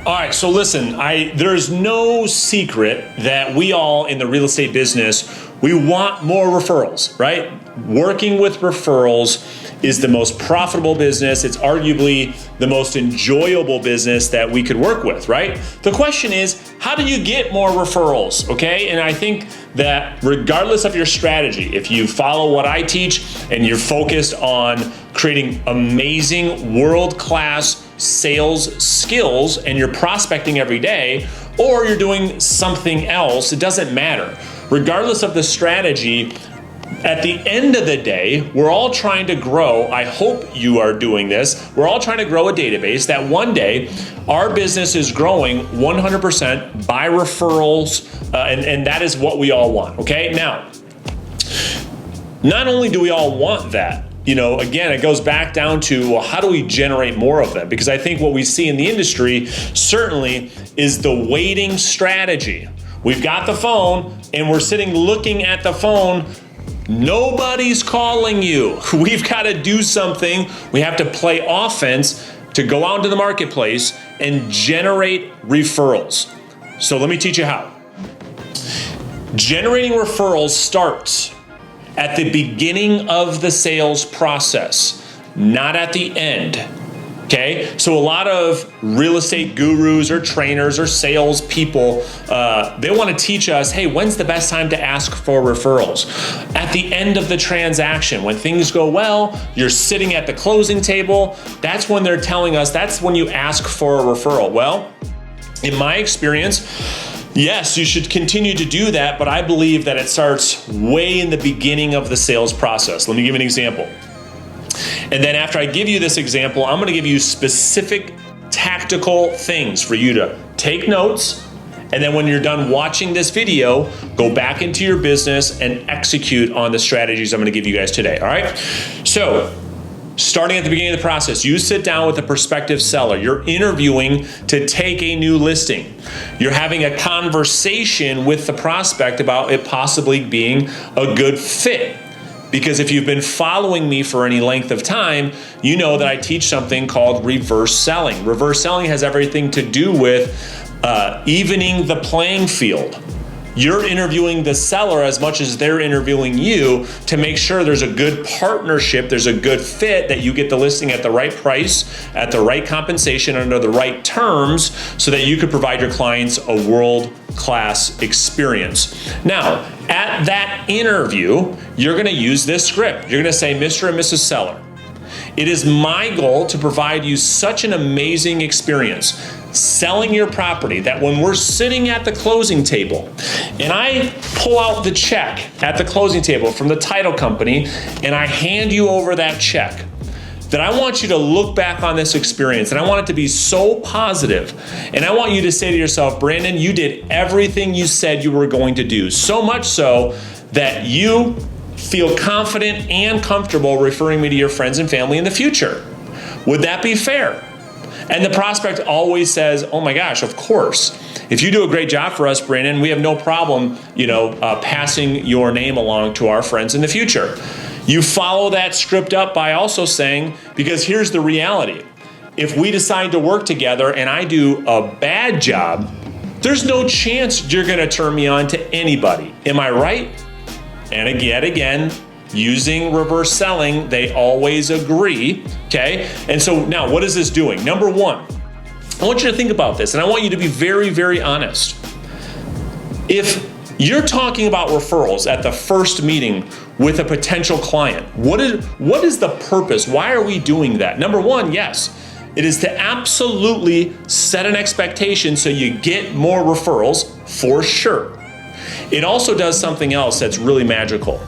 All right, so listen, there's no secret that we all in the real estate business, we want more referrals, right? Working with referrals is the most profitable business. It's arguably the most enjoyable business that we could work with, right? The question is, how do you get more referrals, okay? And I think that regardless of your strategy, if you follow what I teach and you're focused on creating amazing world-class sales skills and you're prospecting every day, or you're doing something else, it doesn't matter. Regardless of the strategy, at the end of the day, we're all trying to grow. I hope you are doing this. We're all trying to grow a database that one day our business is growing 100% by referrals, and that is what we all want, okay? Now, not only do we all want that, again, it goes back down to, well, how do we generate more of them? Because I think what we see in the industry certainly is the waiting strategy. We've got the phone and we're sitting looking at the phone. Nobody's calling you. We've got to do something. We have to play offense to go out into the marketplace and generate referrals. So let me teach you how. Generating referrals starts at the beginning of the sales process, not at the end. Okay, so a lot of real estate gurus or trainers or sales people, they want to teach us, hey, when's the best time to ask for referrals? At the end of the transaction, when things go well, you're sitting at the closing table, that's when they're telling us, that's when you ask for a referral. Well, in my experience, yes, you should continue to do that, but I believe that it starts way in the beginning of the sales process. Let me give you an example. And then after I give you this example, I'm going to give you specific tactical things for you to take notes. And then when you're done watching this video, go back into your business and execute on the strategies I'm going to give you guys today. All right. So starting at the beginning of the process, you sit down with a prospective seller. You're interviewing to take a new listing. You're having a conversation with the prospect about it possibly being a good fit. Because if you've been following me for any length of time, you know that I teach something called reverse selling. Reverse selling has everything to do with evening the playing field. You're interviewing the seller as much as they're interviewing you to make sure there's a good partnership, there's a good fit, that you get the listing at the right price, at the right compensation, under the right terms, so that you could provide your clients a world-class experience. Now, at that interview, you're gonna use this script. You're gonna say, Mr. and Mrs. Seller, it is my goal to provide you such an amazing experience selling your property that when we're sitting at the closing table and I pull out the check at the closing table from the title company and I hand you over that check, that I want you to look back on this experience and I want it to be so positive. And I want you to say to yourself, Brandon, you did everything you said you were going to do. So much so that you feel confident and comfortable referring me to your friends and family in the future. Would that be fair? And the prospect always says, oh my gosh, of course. If you do a great job for us, Brandon, we have no problem, passing your name along to our friends in the future. You follow that script up by also saying, because here's the reality. If we decide to work together and I do a bad job, there's no chance you're gonna turn me on to anybody. Am I right? And yet again, using reverse selling, they always agree, okay? And so now what is this doing? Number one, I want you to think about this and I want you to be very, very honest. If you're talking about referrals at the first meeting with a potential client, what is the purpose? Why are we doing that? Number one, yes, it is to absolutely set an expectation so you get more referrals for sure. It also does something else that's really magical.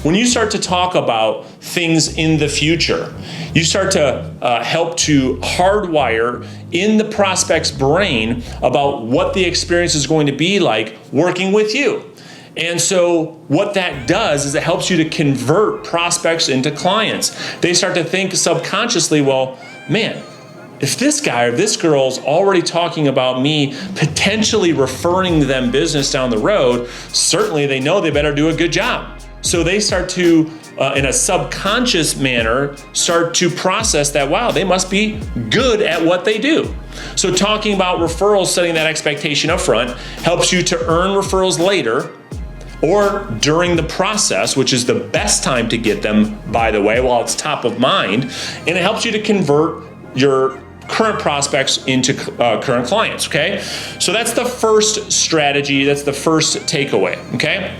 When you start to talk about things in the future, you start to help to hardwire in the prospect's brain about what the experience is going to be like working with you. And so what that does is it helps you to convert prospects into clients. They start to think subconsciously, well, man, if this guy or this girl's already talking about me potentially referring them business down the road, certainly they know they better do a good job. So they start to, in a subconscious manner, start to process that, wow, they must be good at what they do. So talking about referrals, setting that expectation up front, helps you to earn referrals later or during the process, which is the best time to get them, by the way, while it's top of mind. And it helps you to convert your current prospects into current clients, okay? So that's the first strategy, that's the first takeaway, okay?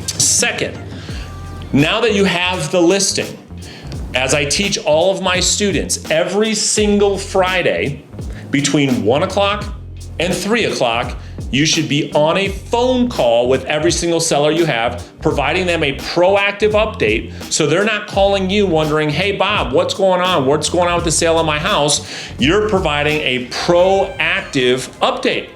Second, now that you have the listing, as I teach all of my students, every single Friday between 1 o'clock and 3 o'clock, you should be on a phone call with every single seller you have, providing them a proactive update so they're not calling you wondering, hey Bob, what's going on? What's going on with the sale of my house? You're providing a proactive update.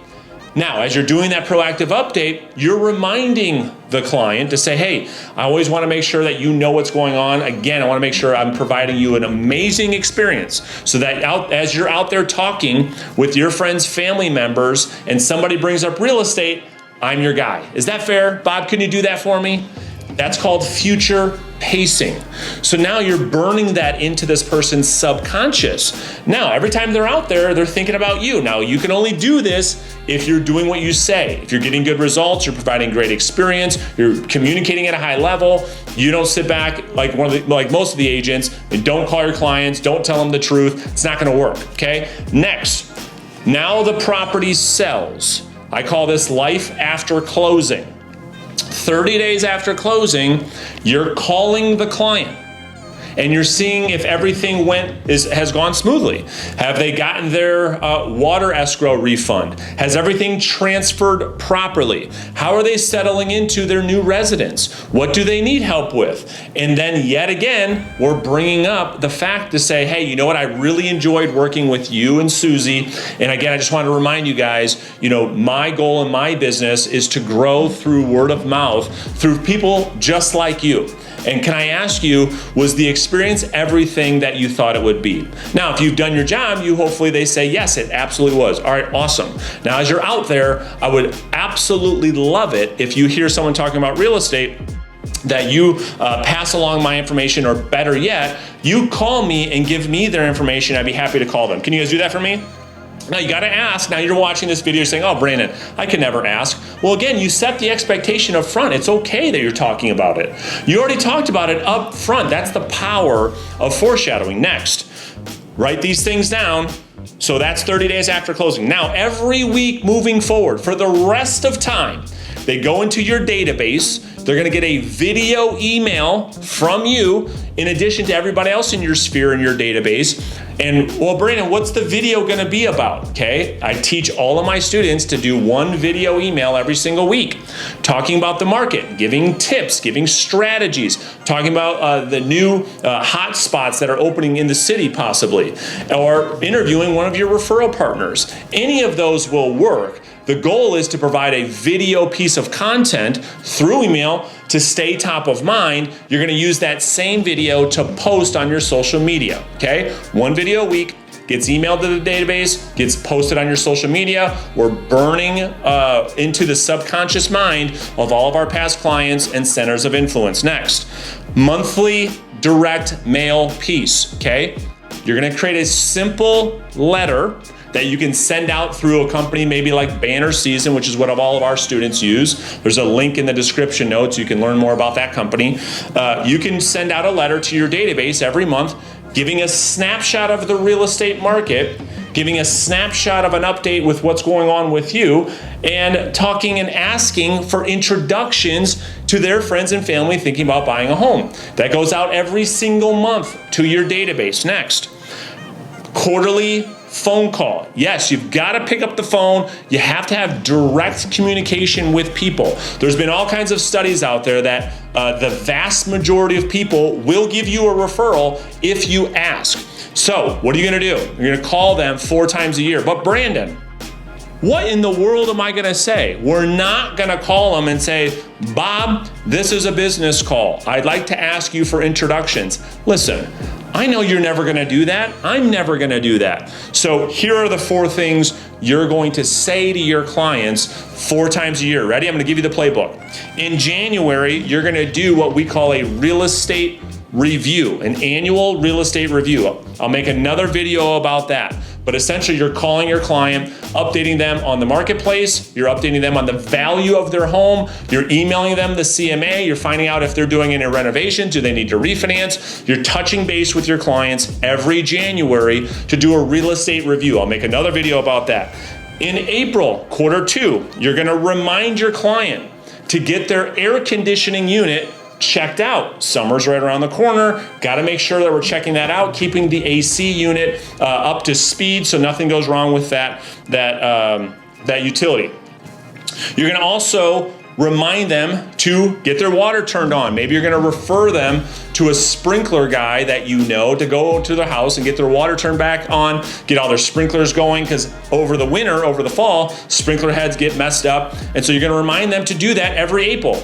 Now, as you're doing that proactive update, you're reminding the client to say, hey, I always want to make sure that you know what's going on. Again, I want to make sure I'm providing you an amazing experience so that as you're out there talking with your friends, family members, and somebody brings up real estate, I'm your guy. Is that fair? Bob, can you do that for me? That's called future pacing. So now you're burning that into this person's subconscious. Now, every time they're out there, they're thinking about you. Now, you can only do this if you're doing what you say. If you're getting good results, you're providing great experience, you're communicating at a high level, you don't sit back like most of the agents and don't call your clients, don't tell them the truth. It's not gonna work, okay? Next, now the property sells. I call this life after closing. 30 days after closing, you're calling the client and you're seeing if everything has gone smoothly. Have they gotten their water escrow refund? Has everything transferred properly? How are they settling into their new residence? What do they need help with? And then yet again, we're bringing up the fact to say, hey, you know what? I really enjoyed working with you and Susie. And again, I just want to remind you guys, my goal in my business is to grow through word of mouth through people just like you. And can I ask you, was the experience everything that you thought it would be? Now, if you've done your job, hopefully they say, yes, it absolutely was. All right, awesome. Now, as you're out there, I would absolutely love it if you hear someone talking about real estate that you pass along my information, or better yet, you call me and give me their information. I'd be happy to call them. Can you guys do that for me? Now you gotta ask. Now you're watching this video saying, oh, Brandon, I can never ask. Well, again, you set the expectation up front. It's okay that you're talking about it. You already talked about it up front. That's the power of foreshadowing. Next, write these things down. So that's 30 days after closing. Now, every week moving forward, for the rest of time, they go into your database. They're gonna get a video email from you in addition to everybody else in your sphere in your database. And well, Brandon, what's the video gonna be about? Okay, I teach all of my students to do one video email every single week, talking about the market, giving tips, giving strategies, talking about the new hot spots that are opening in the city possibly, or interviewing one of your referral partners. Any of those will work. The goal is to provide a video piece of content through email to stay top of mind. You're gonna use that same video to post on your social media, okay? One video a week, gets emailed to the database, gets posted on your social media. We're burning into the subconscious mind of all of our past clients and centers of influence. Next, monthly direct mail piece, okay? You're gonna create a simple letter that you can send out through a company maybe like Banner Season, which is what all of our students use. There's a link in the description notes. You can learn more about that company. You can send out a letter to your database every month, giving a snapshot of the real estate market, giving a snapshot of an update with what's going on with you, and talking and asking for introductions to their friends and family thinking about buying a home. That goes out every single month to your database. Next, quarterly phone call. Yes, you've got to pick up the phone. You have to have direct communication with people. There's been all kinds of studies out there that the vast majority of people will give you a referral if you ask. So what are you going to do? You're going to call them 4 times a year. But Brandon, what in the world am I going to say? We're not going to call them and say, Bob, this is a business call. I'd like to ask you for introductions. Listen, I know you're never gonna do that. I'm never gonna do that. So here are the 4 things you're going to say to your clients 4 times a year. Ready? I'm gonna give you the playbook. In January, you're gonna do what we call a real estate review, an annual real estate review. I'll make another video about that. But essentially, you're calling your client, updating them on the marketplace, you're updating them on the value of their home, you're emailing them the CMA, you're finding out if they're doing any renovations, do they need to refinance. You're touching base with your clients every January to do a real estate review. I'll make another video about that. In April, Q2, you're gonna remind your client to get their air conditioning unit checked out. Summer's right around the corner. Got to make sure that we're checking that out, keeping the AC unit up to speed so nothing goes wrong with that utility. You're going to also remind them to get their water turned on. Maybe you're going to refer them to a sprinkler guy that you know to go to their house and get their water turned back on, get all their sprinklers going, because over the winter, over the fall, sprinkler heads get messed up. And so you're going to remind them to do that every April,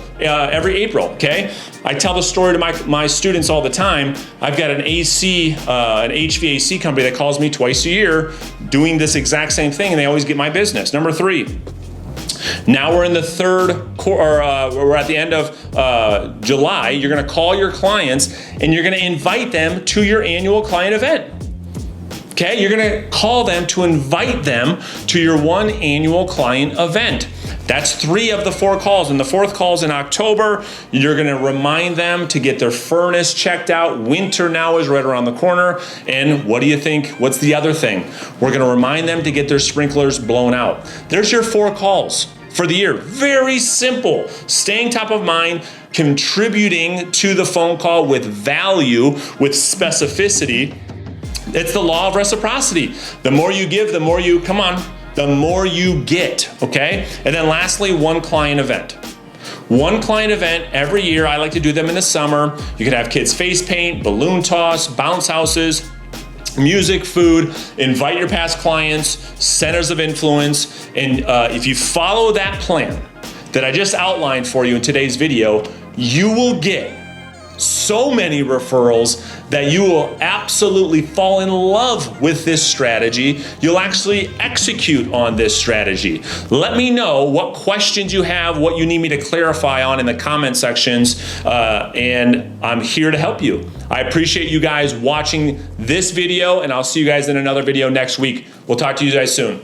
okay? I tell the story to my students all the time. I've got an HVAC company that calls me twice a year doing this exact same thing, and they always get my business. Number 3. Now we're in the we're at the end of July. You're going to call your clients and you're going to invite them to your annual client event. Okay, you're going to call them to invite them to your one annual client event. That's 3 of the 4 calls. And the 4th call is in October. You're going to remind them to get their furnace checked out. Winter now is right around the corner. And what do you think? What's the other thing? We're going to remind them to get their sprinklers blown out. There's your 4 calls for the year. Very simple. Staying top of mind, contributing to the phone call with value, with specificity. It's the law of reciprocity. The more you give, the more you get, okay? And then lastly, one client event. One client event every year. I like to do them in the summer. You can have kids face paint, balloon toss, bounce houses, music, food, invite your past clients, centers of influence. And if you follow that plan that I just outlined for you in today's video, you will get so many referrals that you will absolutely fall in love with this strategy. You'll actually execute on this strategy. Let me know what questions you have, what you need me to clarify on in the comment sections, and I'm here to help you. I appreciate you guys watching this video, and I'll see you guys in another video next week. We'll talk to you guys soon.